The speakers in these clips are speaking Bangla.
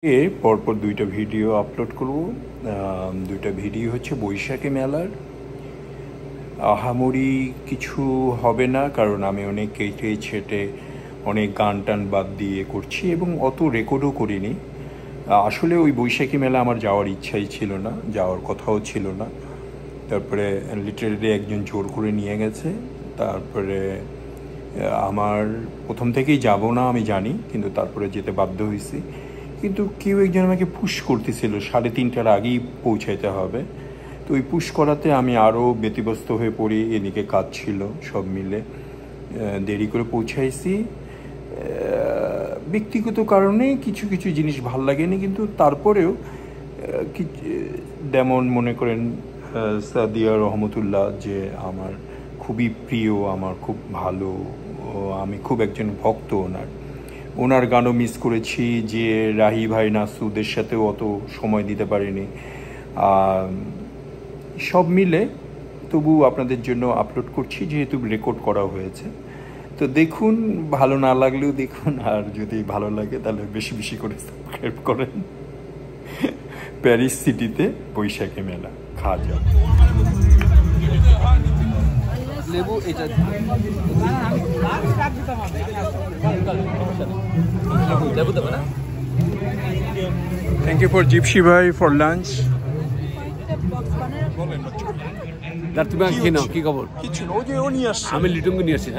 পরপর দুইটা ভিডিও আপলোড করব। দুইটা ভিডিও হচ্ছে বৈশাখী মেলার। আহামরি কিছু হবে না, কারণ আমি অনেক কেটে ছেটে অনেক গান টান বাদ দিয়ে করছি এবং অত রেকর্ডও করিনি। আসলে ওই বৈশাখী মেলা আমার যাওয়ার ইচ্ছাই ছিল না, যাওয়ার কথাও ছিল না। তারপরে লিটারেলি একজন জোর করে নিয়ে গেছে। তারপরে আমার প্রথম থেকেই যাব না আমি জানি, কিন্তু তারপরে যেতে বাধ্য হয়েছি। কিন্তু কেউ একজন আমাকে পুশ করতেছিল 3:30টার আগেই পৌঁছাইতে হবে। তো ওই পুশ করাতে আমি আরও ব্যতিব্যস্ত হয়ে পড়ি, এদিকে কাজ ছিল, সব মিলে দেরি করে পৌঁছাইছি। ব্যক্তিগত কারণে কিছু কিছু জিনিস ভাল লাগেনি, কিন্তু তারপরেও যেমন মনে করেন সাদিয়া রহমতুল্লাহ, যে আমার খুবই প্রিয়, আমার খুব ভালো, আমি খুব একজন ভক্ত ওনার গানও মিস করেছি। যে রাহি ভাই নাসুদের সাথেও অত সময় দিতে পারিনি। সব মিলে তবু আপনাদের জন্য আপলোড করছি, যেহেতু রেকর্ড করা হয়েছে। তো দেখুন, ভালো না লাগলেও দেখুন, আর যদি ভালো লাগে তাহলে বেশি বেশি করে সাবস্ক্রাইব করেন। প্যারিস সিটিতে বৈশাখী মেলা, খাওয়া যাবে। লেবু এটা লেবু দেবে না। থ্যাংক ইউ ফর জিপসি ভাই ফর লাঞ্চ। তুমি কি নাও, কি খবর? আমি লিটনকে নিয়ে আসছি।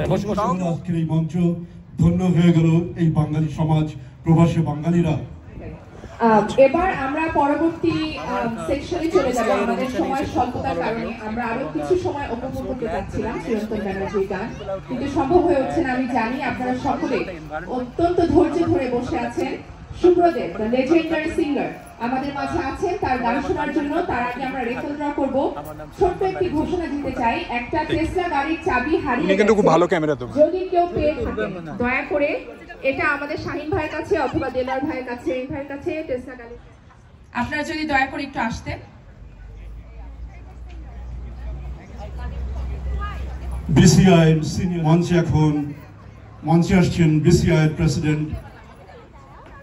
আজকের এই মঞ্চ ধন্য হয়ে গেল এই বাঙালি সমাজ, প্রবাসী বাঙালিরা। এবার আমরা পরবর্তী সেকশনে চলে যাব। আমাদের সময় স্বল্পতার কারণে আমরা আরো কিছু সময় উপভোগ করতে যাচ্ছিলাম চিরন্তন ব্যানার্জির গান, কিন্তু সম্ভব হয়ে উঠছে না। আমি জানি আপনারা সকলে অত্যন্ত ধৈর্য ধরে বসে আছেন। সুব্রদেব, দ্য লেজেন্ডারি সিঙ্গার, আমাদের মাঝে আছেন তার গান শোনার জন্য। তার আগে আমরা রেকর্ড ড্র করব। ছোট্ট একটি ঘোষণা দিতে চাই, একটা টেসলা গাড়ির চাবি হারিয়ে গেছে। ভালো ক্যামেরা তো, যদি কেউ পেয়ে থাকেন দয়া করে এটা আমাদের শাহিন ভাইয়ের কাছে অথবা দেলার ভাইয়ের কাছে, এই ভাইয়ের কাছে টেসলা গাড়ি, আপনারা যদি দয়া করে একটু আসতেন। বিসিআই সিনিয়র মঞ্চে এখন মঞ্চে আসছেন বিসিআই প্রেসিডেন্ট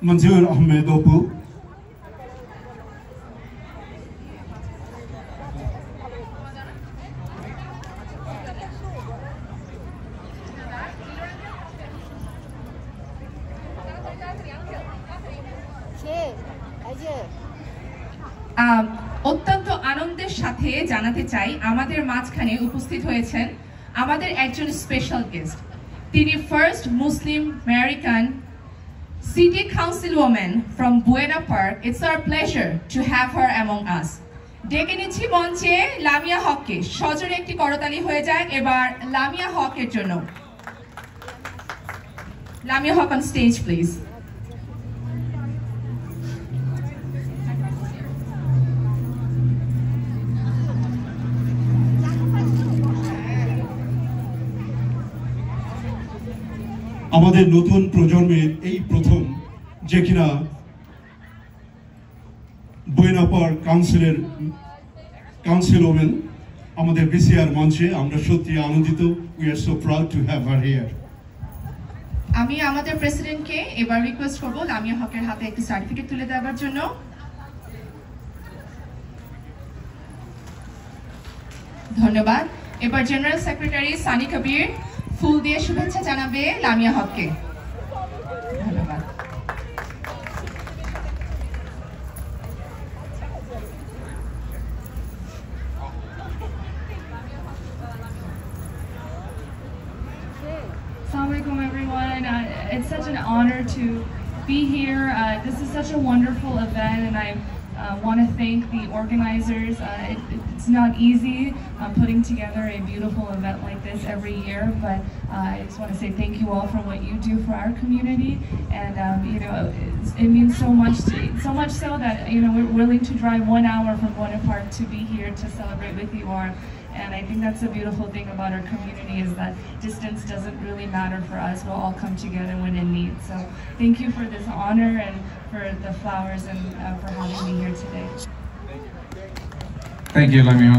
মঞ্জুর আহমেদ অপু। অত্যন্ত আনন্দের সাথে জানাতে চাই আমাদের মাঝখানে উপস্থিত হয়েছেন আমাদের একজন স্পেশাল গেস্ট। তিনি first Muslim American city council woman from Buena Park. It's our pleasure to have her among us. ডেকে নিচ্ছি মঞ্চে লামিয়া হককে। সজোরে একটি করতালি হয়ে যায় এবার লামিয়া হকের জন্য। লামিয়া হক অন স্টেজ প্লিজ। আমাদের নতুন প্রজন্মের এই প্রথম যে কিনা বুয়েনা পার্ক কাউন্সিল ওমেন আমাদের বিসিআর মঞ্চে। আমরা সত্যি আনন্দিত। We are so proud to have her here. আমি আমাদের প্রেসিডেন্টকে এবার রিকোয়েস্ট করব লামিয়া হকের হাতে একটি সার্টিফিকেট তুলে দেওয়ার জন্য। ধন্যবাদ। এবার জেনারেল সেক্রেটারি সানি কবির ফুল দিয়ে শুভেচ্ছা জানাবে লামিয়া হককে। ধন্যবাদ। Assalamualaikum everyone. It's such an honor to be here. This is such a wonderful event, and I want to thank the organizers. It's not easy putting together a beautiful event like this every year, but I just want to say thank you all for what you do for our community, and you know, it means so much so that, you know, we're willing to drive 1 hour from Buena Park to be here to celebrate with you all. And I think that's the beautiful thing about our community, is that distance doesn't really matter for us. We'll all come together when in need. So thank you for this honor and for the flowers and for having me here today. Thank you, Lamia.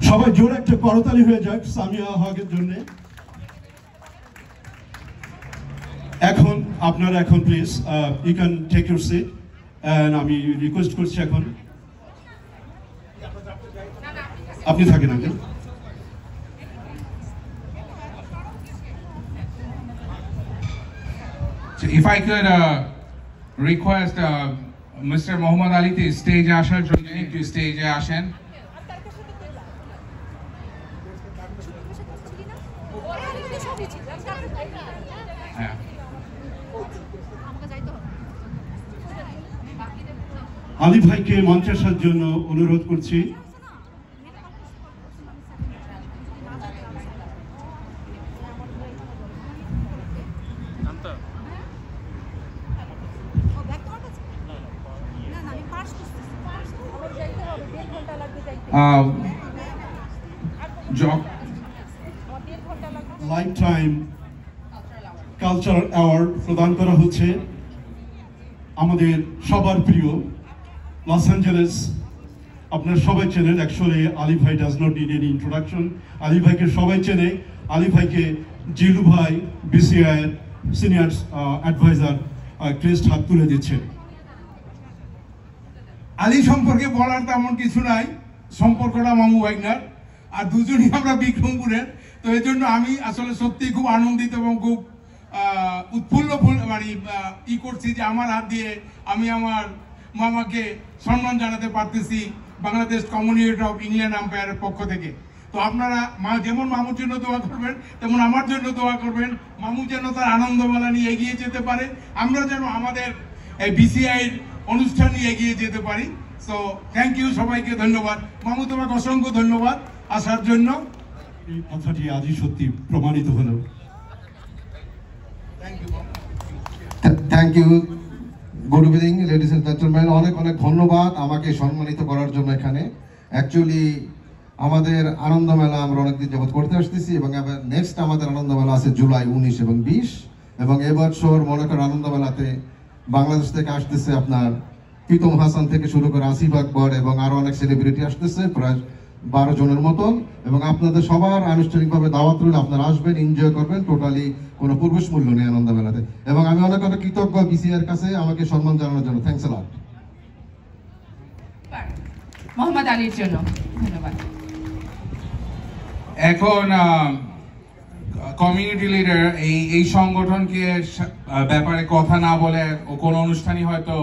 সবাই জোরে একটা করতালি হয়ে যাক সামিয়া হকের জন্য। এখন আপনারা এখন please you can take your seat and আমি রিকোয়েস্ট করছি এখন আপনি থাকেন আগে If I could request Mr. Mohammad Ali to stage ashar jonne to stage ashen. Ali ভাইকে মঞ্চে আসার জন্য অনুরোধ করছি লাইফটাইম কালচারাল অ্যাওয়ার্ড প্রদান করা হচ্ছে আমাদের সবার প্রিয় লস অ্যাঞ্জেলেস আপনারা সবাই চেনেন অ্যাকচুয়ালি আলী ভাই does not need any introduction Ali ভাইকে সবাই চেনে আলী ভাইকে জিলু ভাই বিসিআই সিনিয়র অ্যাডভাইজার ক্রেস্ট হাত তুলে দিচ্ছে আলী সম্পর্কে বলার তেমন কিছু নাই সম্পর্কটা মামু ভাইনার আর দুজনই আমরা বিক্রমপুরের তো এই জন্য আমি আসলে সত্যি খুব আনন্দিত এবং খুব উৎফুল্ল মানে ই করছি যে আমার হাত দিয়ে আমি আমার মামাকে সম্মান জানাতে পারতেছি বাংলাদেশ কমিউনিটি অফ ইংল্যান্ড আম্পায়ারের পক্ষ থেকে তো আপনারা যেমন মামুর জন্য দোয়া করবেন তেমন আমার জন্য দোয়া করবেন মামু যেন তার আনন্দমেলা নিয়ে এগিয়ে যেতে পারে আমরা যেন আমাদের এই বিসিআইয়ের অনুষ্ঠান নিয়ে এগিয়ে যেতে পারি সো থ্যাংক ইউ সবাইকে ধন্যবাদ মামু তোমাকে অসংখ্য ধন্যবাদ আসার জন্য এই কথাটি আজই সত্যি প্রমাণিত হলো thank you good evening ladies and gentleman অনেক অনেক ধন্যবাদ আমাকে সম্মানিত করার জন্য এখানে অ্যাকচুয়ালি আমাদের আনন্দ মেলা আমরা অনেকদিন যাবত করতে আসতেছি এবং এবার নেক্সট আমাদের আনন্দ মেলা আছে জুলাই 19 এবং 20 এবং এবছর মনে করেন আনন্দ মেলাতে বাংলাদেশ থেকে আসতেছে আপনার প্রীতম হাসান থেকে শুরু করে আসিফ আকবর এবং আরো অনেক সেলিব্রিটি আসতেছে প্রায় 12 জনের মতন এবং আপনাদের সবার আনুষ্ঠানিকভাবে দাওয়াত রইল আপনারা আসবেন এনজয় করবেন টোটালি কোনো প্রবেশ মূল্য নেই আনন্দ মেলাতে এবং আমি অনেক অনেক কৃতজ্ঞ বিসিআর কাছে আমাকে সম্মান জানানোর জন্য থ্যাঙ্কস আ লট মোহাম্মদ আলীর জন্য ধন্যবাদ এখন কমিউনিটি লিডার এই সংগঠনকে ব্যাপারে কথা না বলে কোনো অনুষ্ঠানই হয়তো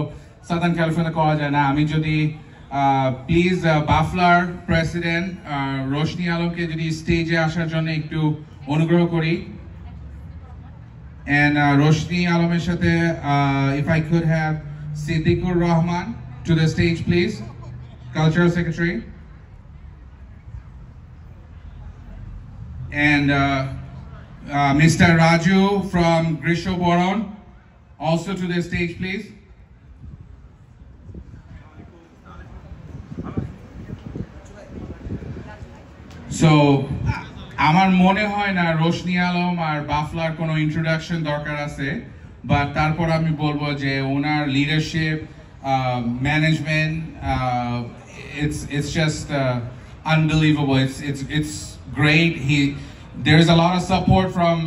সাদার্ন ক্যালিফোর্নিয়া করা যায় না আমি যদি প্লিজ বাফলার প্রেসিডেন্ট রোশনি আলমকে যদি স্টেজে আসার জন্য একটু অনুগ্রহ করি and Roshni Alameর সাথে if I could have Siddiqur Rahman to the stage please Cultural Secretary and Mr. Raju from Grisho Boron also to the stage please so আমার মনে হয় না রোশনি আলম আর বাফলার কোনো ইন্ট্রোডাকশন দরকার আছে বাট তারপর আমি বলবো যে ওনার leadership management it's just unbelievable it's great there is a lot of support from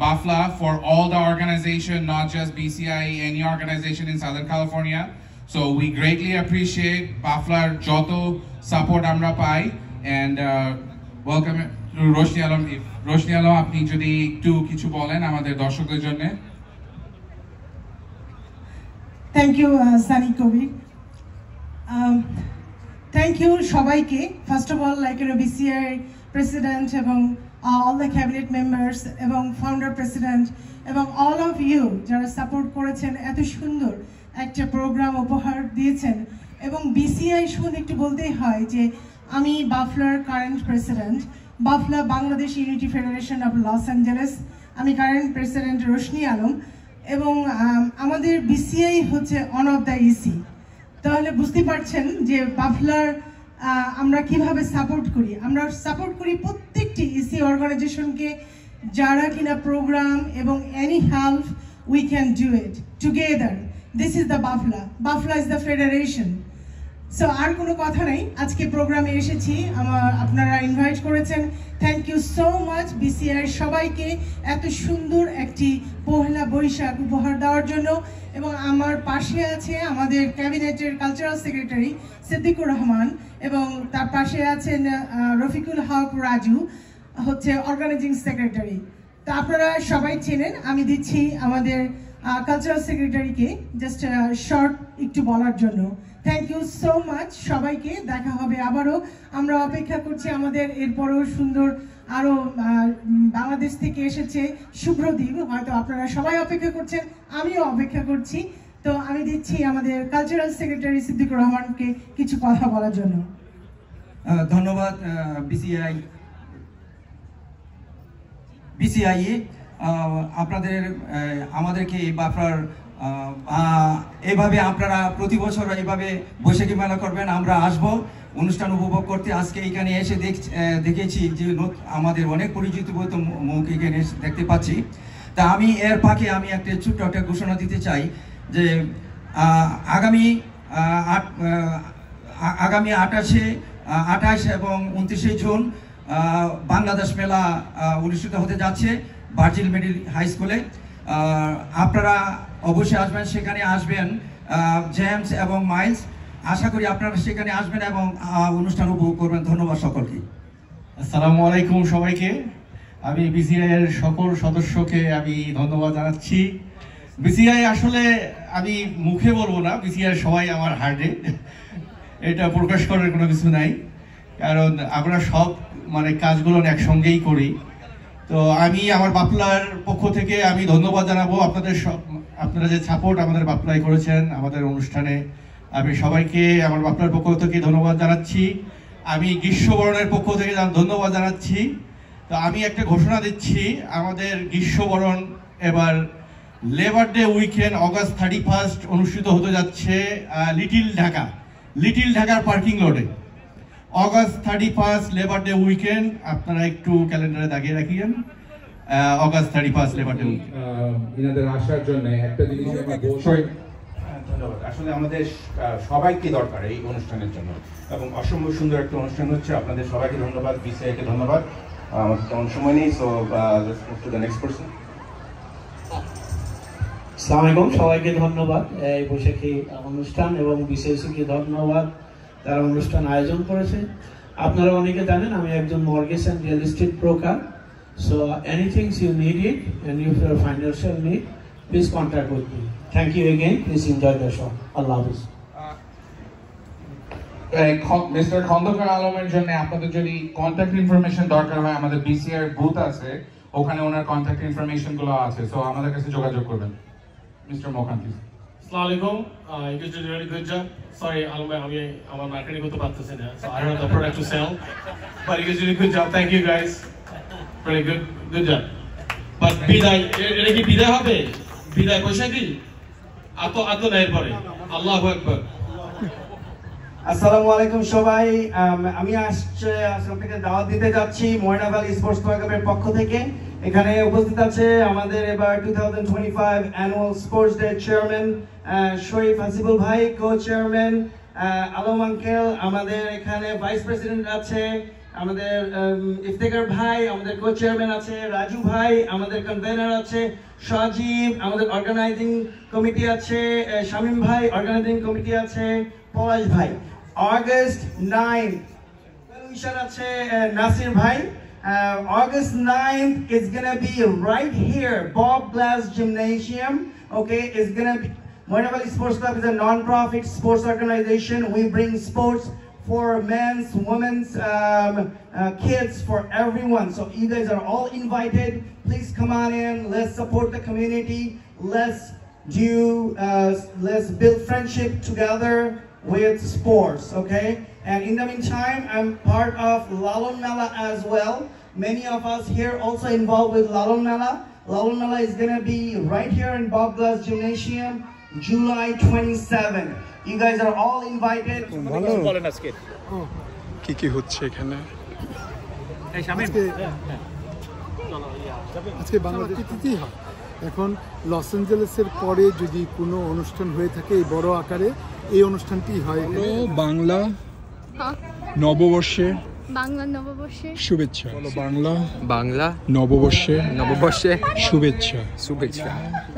Bafla for all the organization not just BCI any organization in Southern California so we greatly appreciate Baflar joto support amra pai and welcome Roshni Alam Roshni Alam আপনি যদি একটু কিছু বলেন আমাদের দর্শকদের জন্য থ্যাংক ইউ সানি কবি থ্যাংক ইউ সবাইকে first of all like BCI president এবং অল দ্য ক্যাবিনেট মেম্বার্স এবং ফাউন্ডার প্রেসিডেন্ট এবং অল অফ ইউ যারা সাপোর্ট করেছেন এত সুন্দর একটা প্রোগ্রাম উপহার দিয়েছেন এবং বিসিআই শুনে একটু বলতেই হয় যে আমি বাফলার current president BAFLA Bangladesh unity federation of Los Angeles আমি কারেন্ট প্রেসিডেন্ট রোশনি আলম এবং আমাদের বিসিআই হচ্ছে অন অফ দ্য ইসি তাহলে বুঝতে পারছেন যে বাফলার আমরা কিভাবে সাপোর্ট করি আমরা সাপোর্ট করি প্রত্যেকটি ইসি অর্গানাইজেশনকে যারা কিনা প্রোগ্রাম এবং any help we can do it together this is the BAFLA is the federation so আর কোনো কথা নেই, আজকে প্রোগ্রামে এসেছি, আপনারা ইনভাইট করেছেন। Thank you so much BCI সবাইকে এত সুন্দর একটি পহেলা বৈশাখ উপহার দেওয়ার জন্য। এবং আমার পাশে আছে আমাদের ক্যাবিনেটের কালচারাল সেক্রেটারি সিদ্দিকুর রহমান, এবং তার পাশে আছেন রফিকুল হক রাজু, হচ্ছে অর্গানাইজিং সেক্রেটারি। তা আপনারা সবাই চেনেন। আমি দিচ্ছি আমাদের কালচারাল সেক্রেটারিকে জাস্ট শর্ট একটু বলার জন্য। থ্যাংক ইউ সো মাচ সবাইকে, দেখা হবে আবারও। আমরা অপেক্ষা করছি, আমাদের এরপরও সুন্দর আরও বাংলাদেশ থেকে এসেছে শুভ্রদীপ, হয়তো আপনারা সবাই অপেক্ষা করছেন, আমিও অপেক্ষা করছি। তো আমি দিচ্ছি আমাদের কালচারাল সেক্রেটারি সিদ্দিকুর রহমানকে কিছু কথা বলার জন্য। ধন্যবাদ বিসিআই আপনাদের আমাদেরকে এই বাফলার এভাবে আপনারা প্রতি বছর এইভাবে বৈশাখী মেলা করবেন, আমরা আসব অনুষ্ঠান উপভোগ করতে। আজকে এখানে এসে দেখেছি যে আমাদের অনেক পরিচিত মুখ এখানে দেখতে পাচ্ছি। তা আমি এর ফাঁকে আমি একটা ছোট্ট একটা ঘোষণা দিতে চাই যে আগামী 28 এবং 29 জুন বাংলাদেশ মেলা অনুষ্ঠিত হতে যাচ্ছে ভার্জিল মিডল হাই স্কুলে। আপনারা অবশ্যই আসবেন, সেখানে আসবেন জেমস এবং মাইলস। আশা করি আপনারা সেখানে আসবেন এবং অনুষ্ঠান উপভোগ করবেন। ধন্যবাদ সকলকে। আসসালামু আলাইকুম সবাইকে। আমি বিসিআই এর সকল সদস্যকে আমি ধন্যবাদ জানাচ্ছি। বিসিআই আসলে আমি মুখে বলবো না, বিসিআই সবাই আমার হার্টে, এটা প্রকাশ করার কোনো কিছু নাই, কারণ আমরা সব কাজগুলো একসঙ্গেই করি। তো আমি আমার বাপলার পক্ষ থেকে আমি ধন্যবাদ জানাবো আপনারা যে সাপোর্ট আমাদের বাপলায় করেছেন আমাদের অনুষ্ঠানে, আমি সবাইকে আমার বাপলার পক্ষ থেকে ধন্যবাদ জানাচ্ছি। আমি গ্রীষ্মবরণের পক্ষ থেকে ধন্যবাদ জানাচ্ছি। তো আমি একটা ঘোষণা দিচ্ছি, আমাদের গ্রীষ্মবরণ এবার লেবার ডে উইকেন্ড অগাস্ট 31 অনুষ্ঠিত হতে যাচ্ছে লিটিল ঢাকার পার্কিং লটে। অগাস্ট 31 লেবার ডে উইকেন্ড, আপনারা একটু ক্যালেন্ডারে দাগিয়ে রাখিয়েন, অগাস্ট 31 লেবার ডে উইকেন্ড। ইনাদের আসার জন্য একটা জিনিস ধন্যবাদ। আসলে আমাদের সবাইকে দরকার এই অনুষ্ঠানের জন্য, এবং অসম্ভব সুন্দর একটা অনুষ্ঠান হচ্ছে। আপনাদের সবাইকে ধন্যবাদ, বিসিআইকে ধন্যবাদ। আমাদের তেমন সময় নেই, so let's move to the next person. আসসালামু আলাইকুম, সবাইকে ধন্যবাদ এই বৈশাখী অনুষ্ঠান, এবং বিসিআইকে ধন্যবাদ তারা অনুষ্ঠান আয়োজন করেছে। আপনারা অনেকে জানেন আমি একজন mortgage and real estate broker. So anything you need it end you for financial need, please contact with me. Thank you again, please enjoy the show. আল্লাহ হাফেজ। মিস্টার খন্দকার আলমের জন্য আপনাদের যদি কন্ট্যাক্ট ইনফরমেশন দরকার হয়, আমাদের বিসিআই বুথ আছে, ওখানে ওনার কন্ট্যাক্ট ইনফরমেশন গুলো আছে, সো আমাদের কাছে যোগাযোগ করবেন। Mister Mokhan please. আসসালামু আলাইকুম, you guys did a really good job. Sorry, আমি আমার মার্কেটিং করতে পারতেছি না, so I don't have the product to sell, but you guys did a good job. Thank you guys, really good job. But বিদায়, এটা কি বিদায় হবে? বিদায় বৈশাখী আতো না এরপরে। আল্লাহু আকবার। আসসালামু আলাইকুম সবাই, আমি আপনাকে দাওয়াত দিতে যাচ্ছি ময়না ভ্যালি স্পোর্টস ক্লাবের পক্ষ থেকে। এখানে উপস্থিত আছে আমাদের এবার 2025 অ্যানুয়াল স্পোর্টস ডে চেয়ারম্যান শরীফ হাসিবুল ভাই, কো চেয়ারম্যান আলম আঙ্কেল, আমাদের এখানে ভাইস প্রেসিডেন্ট আছে আমাদের ইফতেখার ভাই, আমাদের কো চেয়ারম্যান আছে রাজু ভাই, আমাদের কনভেনার আছে সজীব, আমাদের অর্গানাইজিং কমিটি আছে শামীম ভাই, অর্গানাইজিং কমিটি আছে পলাশ ভাই। August 9th আছে নাসির ভাই। August 9th is gonna be right here, Bob Glass Gymnasium. Okay, it's gonna be Moina Valley Sports Club is a non-profit sports organization. We bring sports for men's, women's, kids, for everyone. So you guys are all invited. Please come on in. Let's support the community. Let's build friendship together with sports, okay? And in the meantime, I'm part of Lalon Mela as well. Many of us here also involved with Lalon Mela. Lalon Mela is gonna be right here in Bob Glass Gymnasium, July 27. You guys are all invited. কি হচ্ছে এখানে? আজকে বাংলাদেশ তিথি হয়। এখন লস অ্যাঞ্জেলেসের পরে যদি কোনো অনুষ্ঠান হয়ে থাকে এই বড় আকারে, এই অনুষ্ঠানটি হয় বাংলা নববর্ষে শুভেচ্ছা। বাংলা বাংলা নববর্ষে শুভেচ্ছা।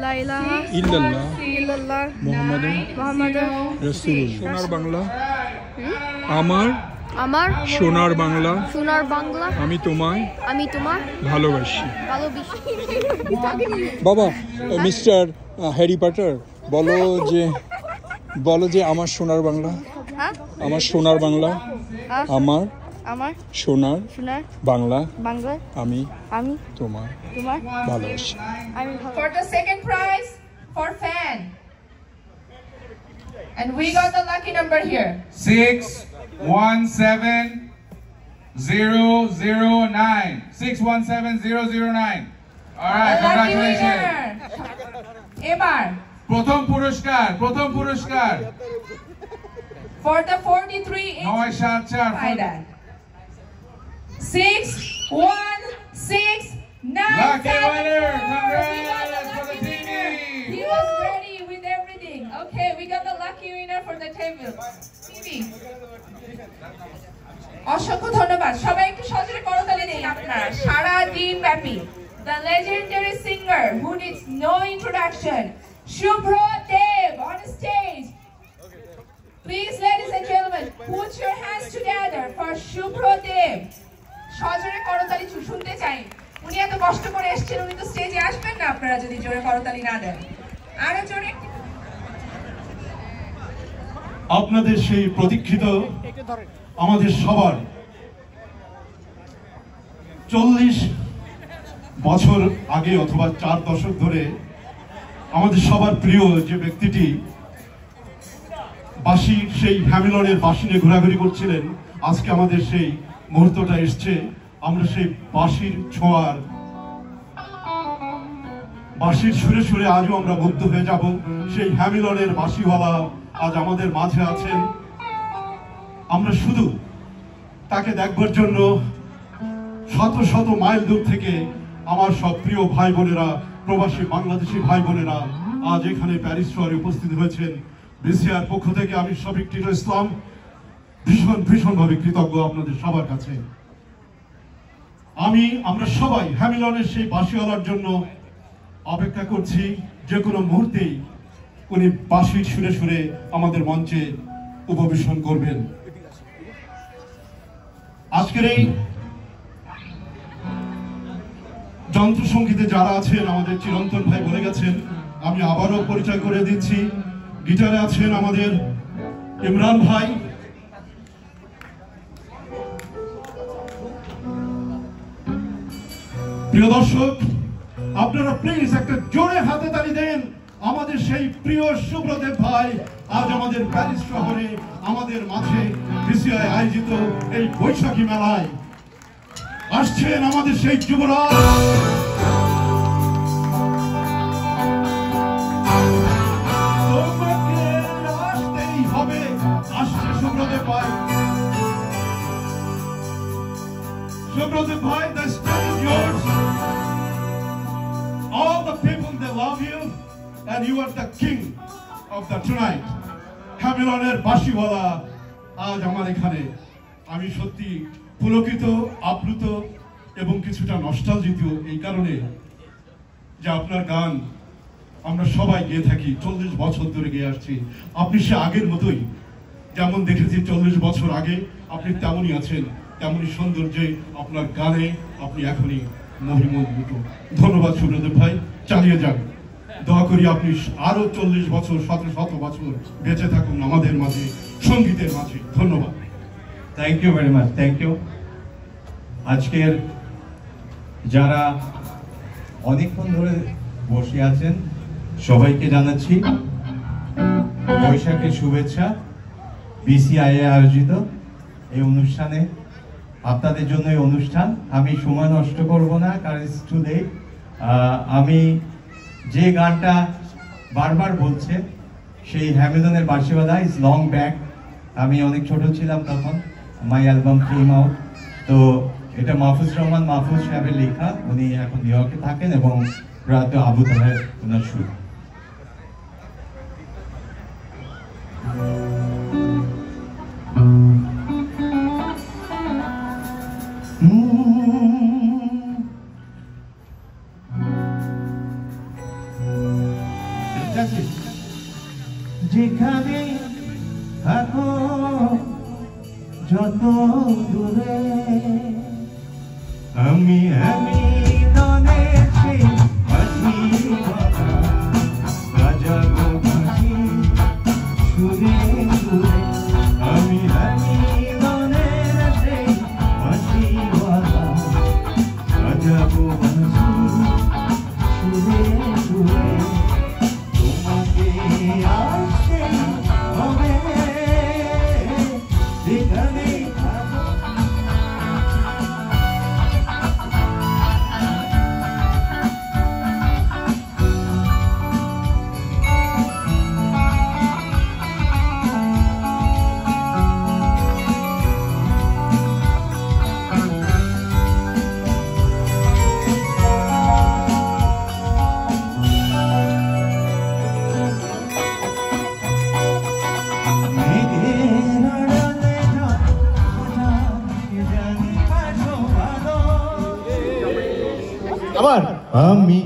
লা ইলাহা ইল্লাল্লাহ মুহাম্মাদুর রাসূলুল্লাহ। সোনার বাংলা আমার সোনার বাংলা আমি তোমায় ভালোবাসি। বাবা মিস্টার হ্যারি পটার বলো যে আমার সোনার বাংলা আমার সোনার বাংলা আমার সোনার বাংলা আমি তোমায় ভালোবাসি। For the second prize for fan, and we got the lucky number here. 617009. 617009. All right, congratulations. এবার প্রথম পুরস্কার for the 43 inch 6169. Lucky winner. Congrats for the TV. He was ready with everything. Okay, we got the lucky winner for the table. TV. অসংখ্য ধন্যবাদ। সবাই একটু সজোরে করতালি দেন আপনারা। সারা দিন ব্যাপী the legendary singer who needs no introduction, Shubhra Dev, on stage. Please, ladies and gentlemen, put your hands together for Shubhra Dev. সজোরে করতালি শুনতে চাই। উনি এত কষ্ট করে এসেছেন, উনি তো স্টেজে আসবেন না আপনারা যদি জোরে করতালি না দেন। আরো জোরে। আপনাদের সেই প্রতীক্ষিত আমাদের সবার 40 বছর আগে অথবা 4 দশক ধরে আমাদের সবার প্রিয় যে ব্যক্তিটি বাঁশির সেই হ্যামিলনের বাঁশি নিয়ে ঘোরাঘুরি করছিলেন, আজকে আমাদের সেই মুহূর্তটা এসছে। আমরা সেই বাঁশির ছোঁয়ার বাঁশির সুরে সুরে আজও আমরা মুগ্ধ হয়ে যাব। সেই হ্যামিলনের বাঁশিওয়ালা আজ আমাদের মাঝে আছেন। আমরা শুধু তাকে দেখবার জন্য শত শত মাইল দূর থেকে আমার সব প্রিয় ভাই বোনেরা, প্রবাসী বাংলাদেশি ভাই বোনেরা আজ এখানে প্যারিস শহরে উপস্থিত হয়েছেন। বিসিআর পক্ষ থেকে আমি শফিক টিটো ইসলাম ভীষণভাবে কৃতজ্ঞ আপনাদের সবার কাছে। আমরা সবাই হ্যামিলনের সেই বাঁশিওয়ালার জন্য অপেক্ষা করছি। যে কোনো মুহূর্তেই উনি বাঁশির সুরে সুরে আমাদের মঞ্চে উপবেশন করবেন। আজকের এই যন্ত্রসঙ্গীতে যারা আছেন আমাদের চিরন্তন ভাই বলে গেছেন, আমি আবারও পরিচয় করে দিচ্ছি। গিটারে আছেন আমাদের ইমরান ভাই, প্রিয় দর্শক আপনারা প্লিজ একটা জোরে হাতে তালি দেন আমাদের সেই প্রিয় শুভ্রদেব ভাই আজ আমাদের প্যারিস শহরে আমাদের মাঝে বিসিআই আয়োজিত এই বৈশাখী মেলায় আসছেন। আমাদের সেই যুবরাজ আসতেই হবে, আসছে শুভ্রদেব ভাই। শুভ্রদেব ভাই, the stage is yours. All the people, they love you and you are the king of the tonight. হ্যামিলনের বাঁশিওয়ালা আজ আমার এখানে। আমি সত্যি পুলকিত, আপ্লুত এবং কিছুটা নস্টালজিত এই কারণে যে আপনার গান আমরা সবাই গেয়ে থাকি, 40 বছর ধরে গেয়ে আসছি। আপনি সে আগের মতোই, যেমন দেখেছি 40 বছর আগে আপনি তেমনই আছেন, তেমনই সৌন্দর্যে আপনার গানে আপনি এখনই মহিমন্বিত। ধন্যবাদ শুভ্রদেব ভাই, চালিয়ে যান। দোয়া করি আপনি আরো 40 বছর, শত বছর বেঁচে থাকুন আমাদের মাঝে, সঙ্গীতের মাঝে। ধন্যবাদ। Thank you very much, thank you. আজকের যারা অনেকক্ষণ ধরে বসে আছেন সবাইকে জানাচ্ছি বৈশাখের শুভেচ্ছা। বিসিআই আয়োজিত এই অনুষ্ঠানে আপনাদের জন্য এই অনুষ্ঠান। আমি সময় নষ্ট করব না, কারণ ইটস টু লেট। আমি যে গানটা বারবার বলছে সেই হ্যামিলনের বাঁশিওয়ালা ইজ লং ব্যাক। আমি অনেক ছোট ছিলাম তখন, মাই অ্যালবাম কেম আউট। তো এটা মাহফুজ রহমান সাহেবের লেখা। উনি এখন নিউ ইয়র্কে থাকেন এবং রাতে আবু তাহের ওনার সুর। যেখানে থাকো যত দূরে আমি ননের সেই হাসি বাজাবো বাঁশি সুরে সুরে আমি ননের সেই হাসি বাজাবো বাঁশি সুরে সুরে তোমাকে আসতে হবে যেখানে আবার আমি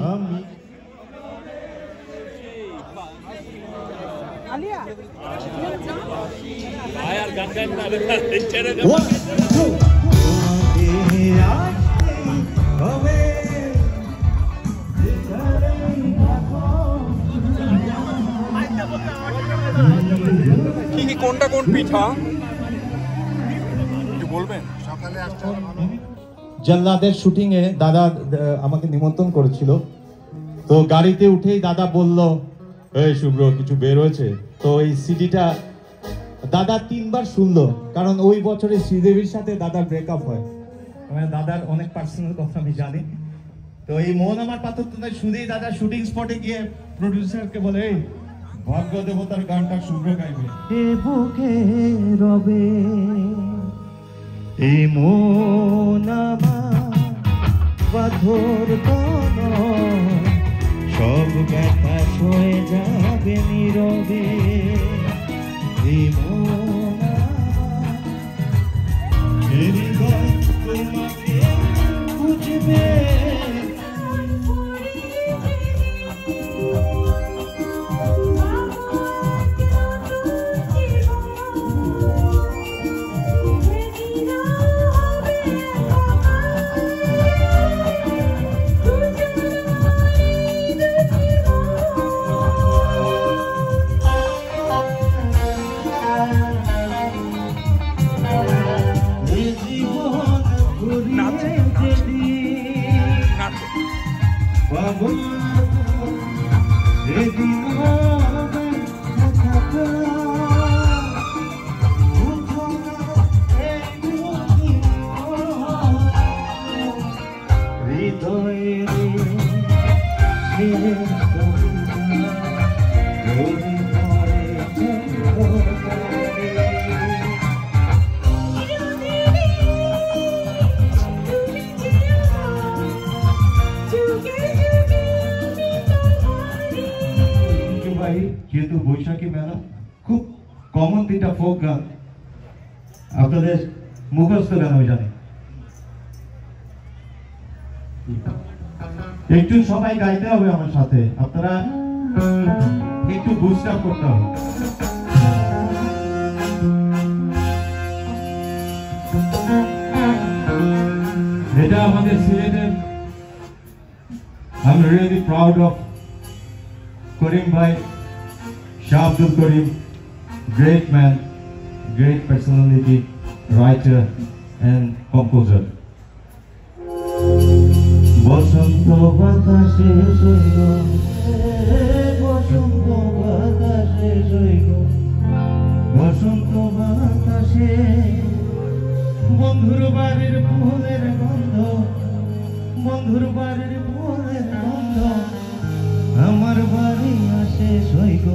কোনটা কোন পিঠা একটু বলবেন? সকালে আসতে জল্লাদের শুটিং এ দাদা আমাকে নিমন্ত্রণ করেছিল, তো গাড়িতে উঠেই দাদা বলল এই শুভ্র কিছু বের হয়েছে। তো এই সিডিটা দাদা 3 বার শুনলো, কারণ ওই বছরে শ্রীদেবীর সাথে দাদার ব্রেকআপ হয়। মানে দাদার অনেক পার্সোনাল কথা আমি জানি। তো এই মন আমার পাথর তো শুনেই দাদা শুটিং স্পটে গিয়ে প্রডিউসারকে বলে এই ভাগ্য দেবতার গানটা শুভ্র গাইবে। এ বুকে রবে এই মন আমার পাথর কোন সব ব্যথা সয়ে যাবে নীরবে। এই মন হৃদয় তোমাকে বুঝবে। যেহেতু বৈশাখী মেলা খুব কমন 3টা ফোক গান, আপনাদের মুখস্থ গান আমি জানি, একটু সবাই গাইতে হবে আমার সাথে, আপনারা একটু বুস্ট আপ করতে হবে। এটা আমাদের সিলেটের, I'm really proud of Karim bhai, Shah Abdul Karim, great man, great personality, writer and composer. বসন্ত বাতাসে সইল, বসন্ত বাতাসে সইল, বসন্ত বাতাসে বন্ধুর বাড়ির ফুলের গন্ধ, বন্ধুর বাড়ির ফুলের গন্ধ আমার বাড়ি আসে সইল।